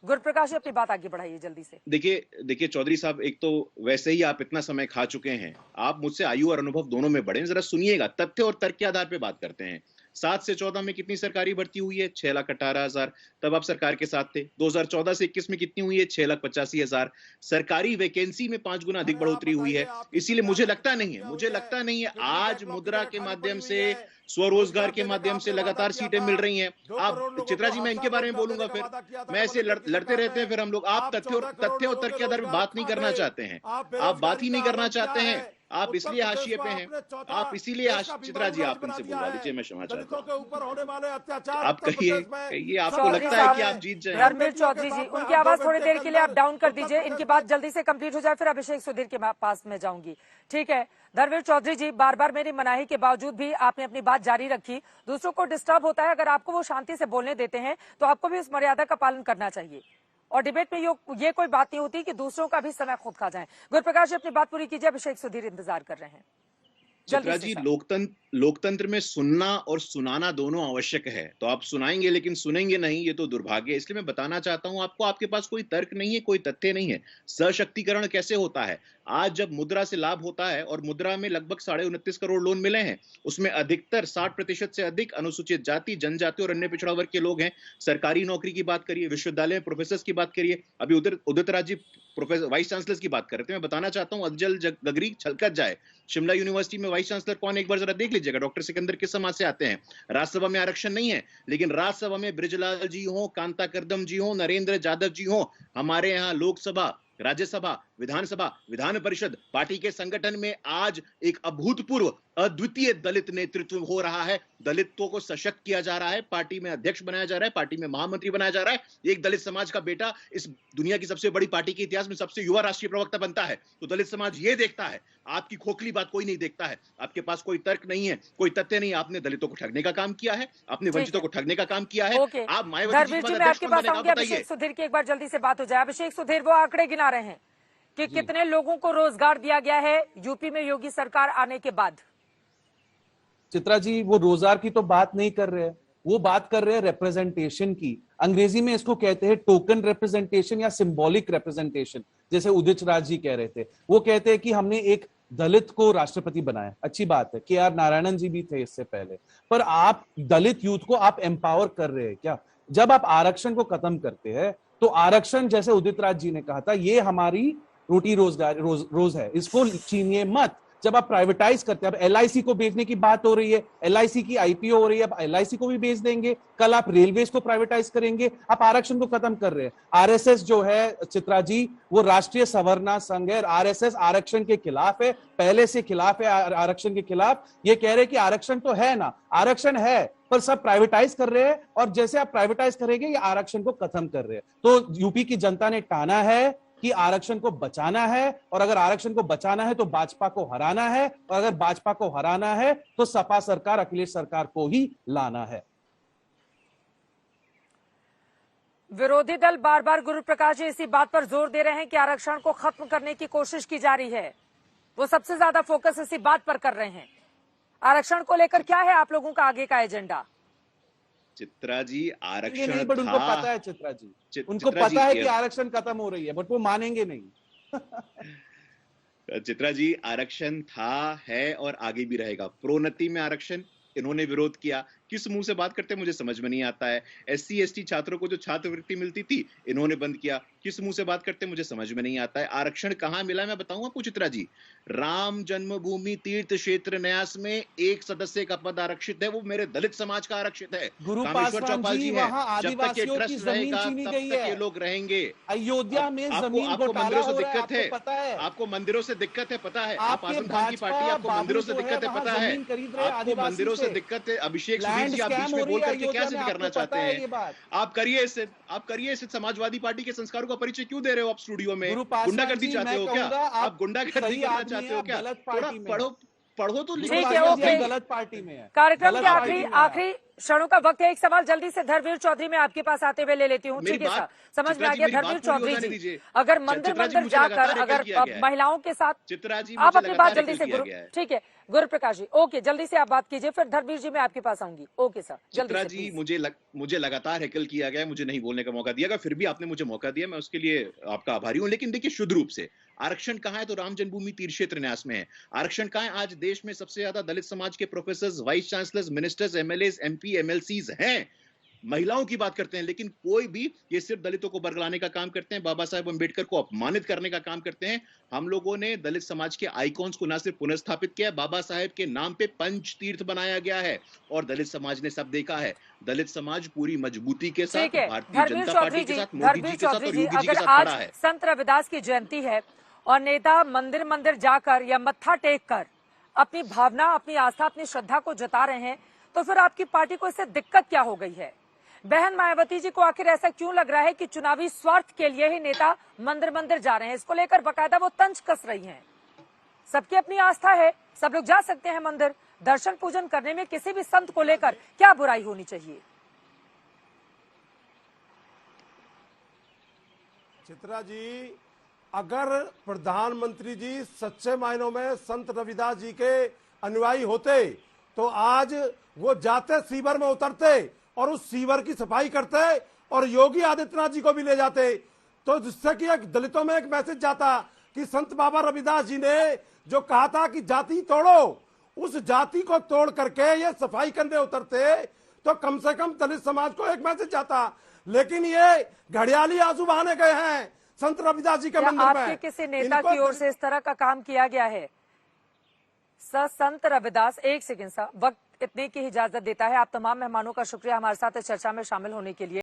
गुरुप्रकाश जी, अपनी बात आगे बढ़ाइए जल्दी से। देखिए चौधरी साहब, एक तो वैसे ही आप इतना समय खा चुके हैं, आप मुझसे आयु और अनुभव दोनों में बड़े हैं, जरा सुनिएगा, तथ्य और तर्क के आधार पे बात करते हैं। 7 से 14 में कितनी सरकारी भर्ती हुई है? 6,18,000। तब आप सरकार के साथ थे। 2014 से 21 में कितनी हुई है? 6,85,000। सरकारी वैकेंसी में 5 गुना अधिक बढ़ोतरी हुई है। इसीलिए मुझे लगता नहीं है आज मुद्रा के माध्यम से, स्वरोजगार के माध्यम से लगातार सीटें मिल रही हैं। आप चित्रा जी, मैं इनके बारे में बोलूंगा, फिर मैं ऐसे लड़ते रहते हैं फिर हम लोग। आप तथ्य और तर्क के आधार पर बात नहीं करना चाहते हैं, आप बात ही नहीं करना चाहते हैं, आप इसलिए हाशिए पे हैं, आप इसीलिए चित्रा जी, आप इनसे बुलवा लीजिए, मैं क्षमा चाहता हूं। आप कहिए आपको लगता है कि आप जीत जाएंगे? धर्मवीर चौधरी जी, उनकी आवाज थोड़ी देर के लिए आप डाउन कर दीजिए, इनकी बात जल्दी से कंप्लीट हो जाए, फिर अभिषेक सुधीर के पास में जाऊंगी। ठीक है धर्मवीर चौधरी जी, बार बार मेरी मनाही के बावजूद भी आपने अपनी बात जारी रखी। दूसरों को डिस्टर्ब होता है, अगर आपको वो शांति से बोलने देते हैं तो आपको भी उस मर्यादा का पालन करना चाहिए। और डिबेट में ये कोई बात नहीं होती कि दूसरों का भी समय खुद खा जाए। गुरुप्रकाश जी, अपनी बात पूरी कीजिए, अभिषेक सुधीर इंतजार कर रहे हैं। चित्रा जी, लोकतंत्र में सुनना और सुनाना दोनों आवश्यक है। तो आप सुनाएंगे लेकिन सुनेंगे नहीं, ये तो दुर्भाग्य है। इसलिए मैं बताना चाहता हूं आपको, आपके पास कोई तर्क नहीं है, कोई तथ्य नहीं है। सशक्तिकरण कैसे होता है? आज जब मुद्रा से लाभ होता है, और मुद्रा में लगभग 29.5 करोड़ लोन मिले हैं, उसमें अधिकतर 60% से अधिक अनुसूचित जाति, जनजाति और अन्य पिछड़ा वर्ग के लोग हैं। सरकारी नौकरी की बात करिए, विश्वविद्यालय में प्रोफेसर की बात करिए, अभी Udit Raj ji professor vice chancellor की बात कर रहे थे। मैं बताना चाहता हूं, अफजल गगरी छलकत जाए। शिमला यूनिवर्सिटी में वाइस चांसलर कौन, एक बार जरा देख लीजिएगा, डॉक्टर सिकंदर किस समाज से आते हैं। राज्यसभा में आरक्षण नहीं है, लेकिन राज्यसभा में बृजलाल जी हो, कांता करदम जी हो, नरेंद्र जाधव जी हो। हमारे यहाँ लोकसभा, राज्यसभा, विधानसभा, विधान परिषद, पार्टी के संगठन में आज एक अभूतपूर्व अद्वितीय दलित नेतृत्व हो रहा है। दलितों को सशक्त किया जा रहा है, पार्टी में अध्यक्ष बनाया जा रहा है, पार्टी में महामंत्री बनाया जा रहा है। एक दलित समाज का बेटा इस दुनिया की सबसे बड़ी पार्टी के इतिहास में सबसे युवा राष्ट्रीय प्रवक्ता बनता है। तो दलित समाज ये देखता है, आपकी खोखली बात कोई नहीं देखता है। आपके पास कोई तर्क नहीं है, कोई तथ्य नहीं। आपने दलितों को ठगने का काम किया है, आपने वंचितों को ठगने का काम किया है। आप मायावती जी, मैं आपके पास आऊंगी। अभिषेक सुधीर की एक बार जल्दी से बात हो जाए। अभिषेक सुधीर, वो आंकड़े गिना रहे हैं कि कितने लोगों को रोजगार दिया गया है यूपी में योगी सरकार आने के बाद। चित्रा जी, वो रोजगार की तो बात नहीं कर रहे हैं, वो बात कर रहे हैं रिप्रेजेंटेशन की। अंग्रेजी में इसको कहते हैं टोकन रिप्रेजेंटेशन या सिंबॉलिक रिप्रेजेंटेशन। जैसे उदित राज जी कह रहे थे, वो कहते हैं कि हमने एक दलित को राष्ट्रपति बनाया, अच्छी बात है। के आर नारायणन जी भी थे इससे पहले। पर आप दलित यूथ को आप एम्पावर कर रहे हैं क्या? जब आप आरक्षण को खत्म करते हैं तो आरक्षण, जैसे उदित राज जी ने कहा था, ये हमारी रोटी रोजगार रोज है, इसको छीनिए मत। जब आप प्राइवेटाइज करते हैं, अब एलआईसी को बेचने की बात हो रही है, एलआईसी की आईपीओ हो रही है, अब एलआईसी को भी बेच देंगे। कल आप रेलवेज को प्राइवेटाइज करेंगे, आप आरक्षण को खत्म कर रहे हैं। आरएसएस जो है चित्रा जी, वो राष्ट्रीय सवर्णा संघ है। आरएसएस आरक्षण के खिलाफ है, पहले से खिलाफ है आरक्षण के खिलाफ। ये कह रहे कि आरक्षण तो है ना, आरक्षण है पर सब प्राइवेटाइज कर रहे हैं, और जैसे आप प्राइवेटाइज करेंगे ये आरक्षण को खत्म कर रहे हैं। तो यूपी की जनता ने ठाना है कि आरक्षण को बचाना है, और अगर आरक्षण को बचाना है तो भाजपा को हराना है, और अगर भाजपा को हराना है तो सपा सरकार, अखिलेश सरकार को ही लाना है। विरोधी दल बार बार, गुरुप्रकाश जी, इसी बात पर जोर दे रहे हैं कि आरक्षण को खत्म करने की कोशिश की जा रही है। वो सबसे ज्यादा फोकस इसी बात पर कर रहे हैं। आरक्षण को लेकर क्या है आप लोगों का आगे का एजेंडा? चित्रा जी, आरक्षण नहीं, बट उनको पता है चित्रा जी, उनको पता है कि आरक्षण खत्म हो रही है, बट वो मानेंगे नहीं। चित्रा जी, आरक्षण था, है और आगे भी रहेगा। प्रोन्नति में आरक्षण इन्होंने विरोध किया, किस मुंह से बात करते हैं मुझे समझ में नहीं आता है। एससी एसटी छात्रों को जो छात्रवृत्ति मिलती थी इन्होंने बंद किया, किस मुंह से बात करते हैं मुझे समझ में नहीं आता है। आरक्षण कहां मिला मैं बताऊं आपको चित्रा जी, राम जन्मभूमि तीर्थ क्षेत्र न्यास में एक सदस्य का पद आरक्षित है, वो मेरे दलित समाज का आरक्षित है। कामेश्वर चौपाल जी है, जब तक ये ट्रस्ट रहेगा तब तक ये लोग रहेंगे। अयोध्या में जमीन आपको मंदिरों से दिक्कत है, पता है, आपको मंदिरों से दिक्कत है, पता है। आप आजम खान की पार्टी, आपको मंदिरों से दिक्कत है, पता है। आपको मंदिरों से दिक्कत है। अभिषेक सुधीर जी, आप बीच में बोल करके क्या सिद्ध करना चाहते हैं? आप करिए इस समाजवादी पार्टी के संस्कारों का परिचय क्यों दे रहे हो आप स्टूडियो में? गुंडागर्दी चाहते हो क्या? आप गुंडागर्दी करना चाहते हो क्या? थोड़ा पढ़ो तो लिखो। गलत पार्टी में है। कार्यक्रम के आखिरी क्षणों का वक्त है। एक सवाल जल्दी से धर्मवीर चौधरी में आपके पास आते हुए ले लेती हूँ। मेरी ठीक है सर, बात- समझ में चित्रा आ जी, गया। मेरी बात धर्मवीर पूरी हो चौधरी जाने जी, दीजिए। अगर चित्रा मंदिर जी, मंदिर मुझे जाकर लगातार अगर हेकल किया गया है। महिलाओं के साथ चित्रा जी, आप मुझे अपनी बात लगातार जल्दी से हेकल किया गुरु, गया है। ठीक है गुरु प्रकाश जी, ओके जल्दी से आप बात कीजिए, फिर धर्मवीर जी मैं आपके पास आऊंगी। ओके सर, जल्दी चित्रा से जी, प्लीज। मुझे लगातार हेकल किया गया है, मुझे नहीं बोलने का मौका दिया गया, फिर भी आपने मुझे मौका दिया, मैं उसके लिए आपका आभारी हूं। लेकिन देखिए, शुद्ध रूप से आरक्षण कहां है? तो राम जन्मभूमि तीर्थ क्षेत्र न्यास में है। आरक्षण कहां है? आज देश में सबसे ज्यादा दलित समाज के professor, vice chancellors, ministers, MLAs, MP, MLCs हैं। महिलाओं की बात करते हैं, लेकिन कोई भी ये सिर्फ दलितों को बरगलाने का काम करते हैं, बाबा साहेब अंबेडकर को अपमानित करने का काम करते हैं। हम लोगों ने दलित समाज के आइकॉन्स को ना सिर्फ पुनर्स्थापित किया है, बाबा साहेब के नाम पे पंच तीर्थ बनाया गया है और दलित समाज ने सब देखा है। दलित समाज पूरी मजबूती के साथ ठीक है भारतीय धर्मवीर जनता चौधरी पार्टी के जी, साथ, मोदी धर्मवीर जी के साथ चौधरी और जी, योगी जी के अगर साथ आज खड़ा है। संत रविदास की जयंती है और नेता मंदिर मंदिर जाकर या मत्था टेक कर अपनी भावना, अपनी आस्था, अपनी श्रद्धा को जता रहे हैं, तो फिर आपकी पार्टी को इससे दिक्कत क्या हो गई है? बहन मायावती जी को आखिर ऐसा क्यों लग रहा है कि चुनावी स्वार्थ के लिए ही नेता मंदिर मंदिर जा रहे हैं? इसको लेकर बाकायदा वो तंज कस रही हैं। सबकी अपनी आस्था है, सब लोग जा सकते हैं मंदिर, दर्शन पूजन करने में किसी भी संत को लेकर क्या बुराई होनी चाहिए? चित्रा जी, अगर प्रधानमंत्री जी सच्चे मायनों में संत रविदास जी के अनुयायी होते तो आज वो जाते सीवर में उतरते और उस सीवर की सफाई करते और योगी आदित्यनाथ जी को भी ले जाते, तो जिससे कि एक दलितों में एक मैसेज जाता कि संत बाबा रविदास जी ने जो कहा था कि जाति तोड़ो, उस जाति को तोड़ करके ये सफाई करने उतरते तो कम से कम दलित समाज को एक मैसेज जाता। लेकिन ये घड़ियाली आंसू बहाने गए हैं संत रविदास जी के क्या मंदिर में। आपके किसी नेता की ओर से इस तरह का काम किया गया है? संत रविदास, एक सेकंड सा, वक्त इतने की इजाजत देता है। आप तमाम मेहमानों का शुक्रिया हमारे साथ इस चर्चा में शामिल होने के लिए।